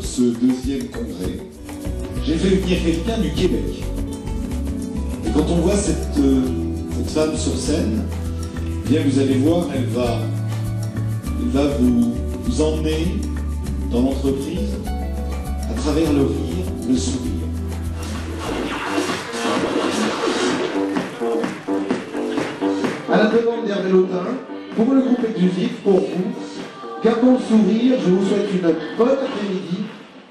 ce deuxième congrès, j'ai fait venir quelqu'un du Québec. Et quand on voit cette femme sur scène, eh bien vous allez voir, elle va vous emmener dans l'entreprise à travers le rire, le sourire. À la demande d'Hervé Lautin, pour le groupe exclusif, pour vous, gardons le sourire, je vous souhaite une bonne après-midi.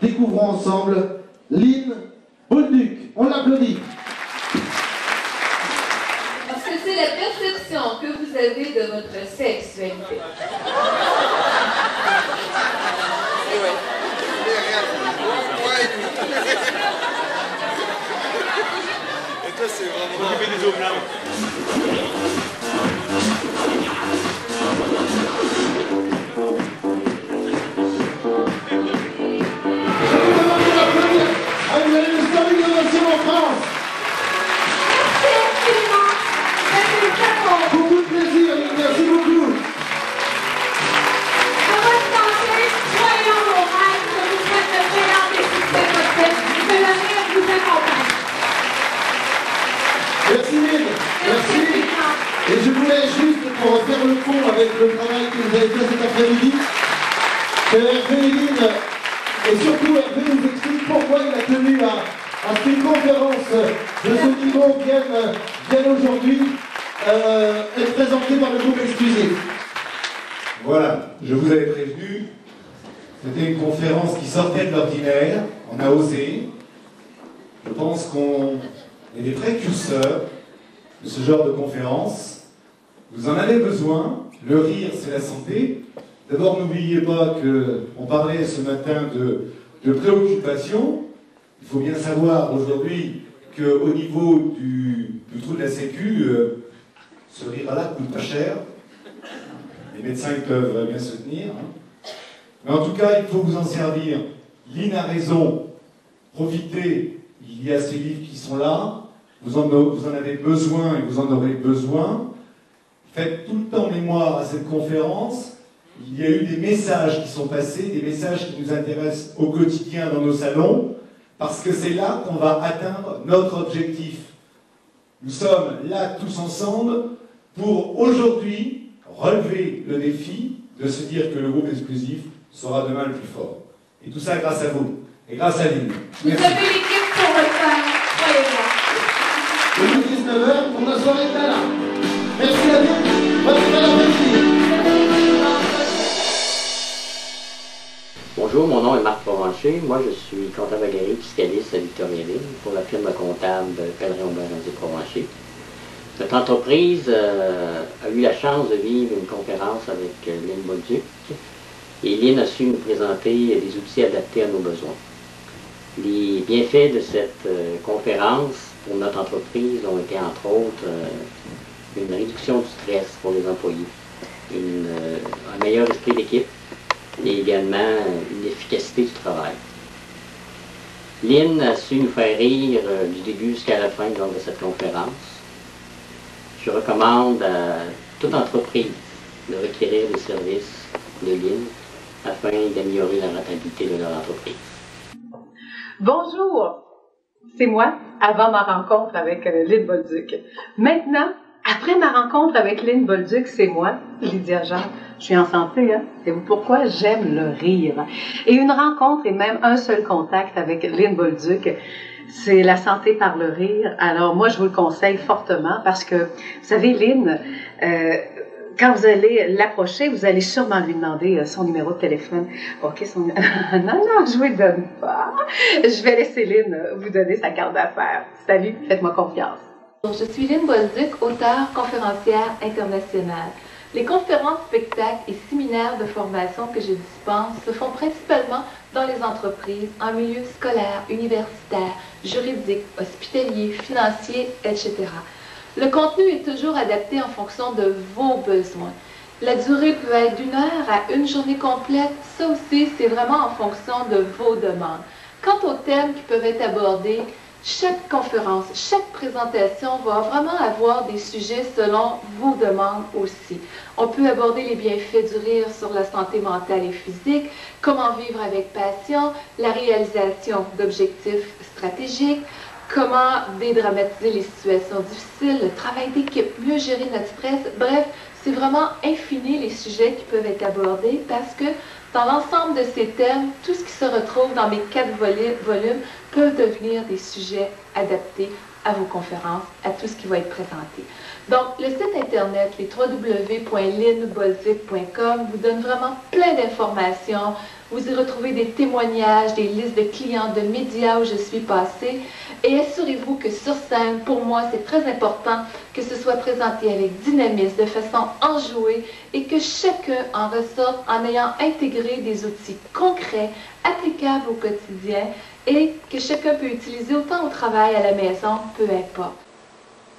Découvrons ensemble Lynn Bolduc. On l'applaudit. Parce que c'est la perception que vous avez de votre sexualité. Et toi, c'est vraiment... Occuper des eaux blancs. Beaucoup de plaisir, merci beaucoup. À votre santé, croyons vos rêves, je vous souhaite le meilleur des succès possibles, que le rire vous accompagne. Merci Lynn, merci. Et je voulais juste, pour faire le pont avec le travail que vous avez fait cet après-midi, que Hervé et Lynn, et surtout Hervé nous explique pourquoi il a tenu à ce qu'une conférence de ce niveau vienne aujourd'hui être présentée par le groupe exclusif. Voilà, je vous avais prévenu, c'était une conférence qui sortait de l'ordinaire, on a osé. Je pense qu'on est des précurseurs de ce genre de conférence. Vous en avez besoin, le rire c'est la santé. D'abord n'oubliez pas qu'on parlait ce matin de préoccupation. Il faut bien savoir aujourd'hui qu'au niveau du trou de la Sécu, ce rire-là coûte pas cher. Les médecins ils peuvent bien se tenir. Hein. Mais en tout cas, il faut vous en servir. Lynn a raison. Profitez. Il y a ces livres qui sont là. Vous en avez besoin et vous en aurez besoin. Faites tout le temps mémoire à cette conférence. Il y a eu des messages qui sont passés, des messages qui nous intéressent au quotidien dans nos salons, parce que c'est là qu'on va atteindre notre objectif. Nous sommes là tous ensemble pour aujourd'hui relever le défi de se dire que le groupe exclusif sera demain le plus fort. Et tout ça grâce à vous, et grâce à Lynn. Vous avez l'équipe pour le faire, croyez-moi. Le 19h, pour la soirée de là. Merci à vous. Bonne après-midi. Bonjour, mon nom est Marc Provencher. Moi, je suis comptable agréé fiscaliste à Victoriaville pour la firme comptable Pellerin-Aubin-Randier-Provencher. Notre entreprise a eu la chance de vivre une conférence avec Lynn Bolduc et Lynn a su nous présenter des outils adaptés à nos besoins. Les bienfaits de cette conférence pour notre entreprise ont été entre autres une réduction du stress pour les employés, un meilleur esprit d'équipe et également une efficacité du travail. Lynn a su nous faire rire du début jusqu'à la fin lors de cette conférence. Je recommande à toute entreprise de requérir des services de Lynn afin d'améliorer la rentabilité de leur entreprise. Bonjour, c'est moi, avant ma rencontre avec Lynn Bolduc. Maintenant, après ma rencontre avec Lynn Bolduc, c'est moi, Lydia Jean. Je suis en santé, hein? Savez-vous pourquoi? J'aime le rire. Et une rencontre et même un seul contact avec Lynn Bolduc, c'est la santé par le rire. Alors moi, je vous le conseille fortement parce que, vous savez, Lynn, quand vous allez l'approcher, vous allez sûrement lui demander son numéro de téléphone. OK, non, je vous le donne pas. Je vais laisser Lynn vous donner sa carte d'affaires. Salut, faites-moi confiance. Je suis Lynn Bolduc, auteure, conférencière internationale. Les conférences, spectacles et séminaires de formation que je dispense se font principalement dans les entreprises, en milieu scolaire, universitaire, juridique, hospitalier, financier, etc. Le contenu est toujours adapté en fonction de vos besoins. La durée peut être d'1 heure à une journée complète. Ça aussi, c'est vraiment en fonction de vos demandes. Quant aux thèmes qui peuvent être abordés, Chaque conférence, chaque présentation va vraiment avoir des sujets selon vos demandes aussi. On peut aborder les bienfaits du rire sur la santé mentale et physique, comment vivre avec passion, la réalisation d'objectifs stratégiques, comment dédramatiser les situations difficiles, le travail d'équipe, mieux gérer notre stress. Bref, c'est vraiment infini les sujets qui peuvent être abordés parce que dans l'ensemble de ces thèmes, tout ce qui se retrouve dans mes 4 volumes peut devenir des sujets adaptés à vos conférences, à tout ce qui va être présenté. Donc, le site internet, les www.linbolduc.com, vous donne vraiment plein d'informations. Vous y retrouvez des témoignages, des listes de clients, de médias où je suis passée. Et assurez-vous que sur scène, pour moi, c'est très important que ce soit présenté avec dynamisme, de façon enjouée, et que chacun en ressorte en ayant intégré des outils concrets, applicables au quotidien, et que chacun peut utiliser autant au travail, à la maison, peu importe.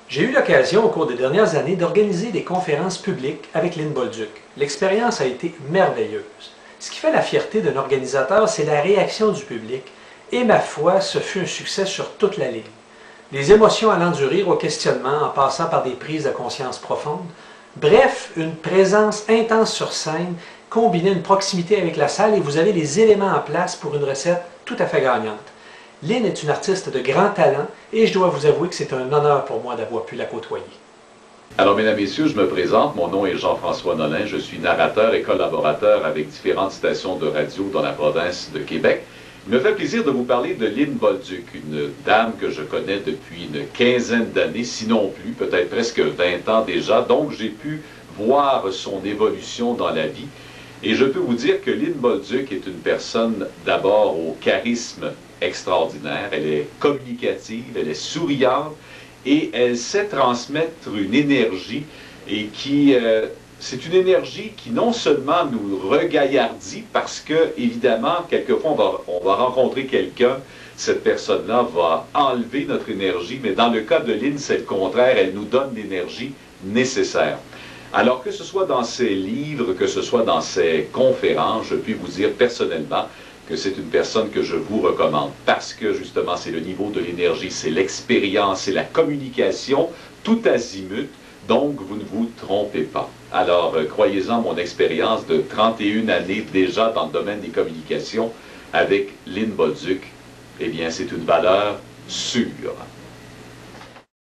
J'ai eu l'occasion au cours des dernières années d'organiser des conférences publiques avec Lynn Bolduc. L'expérience a été merveilleuse. Ce qui fait la fierté d'un organisateur, c'est la réaction du public. Et ma foi, ce fut un succès sur toute la ligne. Des émotions allant du rire au questionnement, en passant par des prises de conscience profondes. Bref, une présence intense sur scène, combinée une proximité avec la salle et vous avez les éléments en place pour une recette tout à fait gagnante. Lynn est une artiste de grand talent et je dois vous avouer que c'est un honneur pour moi d'avoir pu la côtoyer. Alors, mesdames et messieurs, je me présente. Mon nom est Jean-François Nolin. Je suis narrateur et collaborateur avec différentes stations de radio dans la province de Québec. Il me fait plaisir de vous parler de Lynn Bolduc, une dame que je connais depuis une quinzaine d'années, sinon plus, peut-être presque 20 ans déjà. Donc, j'ai pu voir son évolution dans la vie. Et je peux vous dire que Lynn Bolduc est une personne d'abord au charisme extraordinaire. Elle est communicative, elle est souriante et elle sait transmettre une énergie et c'est une énergie qui non seulement nous regaillardit parce que, évidemment, quelquefois on va rencontrer quelqu'un, cette personne-là va enlever notre énergie, mais dans le cas de Lynn, c'est le contraire, elle nous donne l'énergie nécessaire. Alors que ce soit dans ses livres, que ce soit dans ses conférences, je puis vous dire personnellement que c'est une personne que je vous recommande parce que justement c'est le niveau de l'énergie, c'est l'expérience, c'est la communication tout azimut, donc vous ne vous trompez pas. Alors croyez-en, mon expérience de 31 années déjà dans le domaine des communications avec Lynn Bolduc, eh bien c'est une valeur sûre.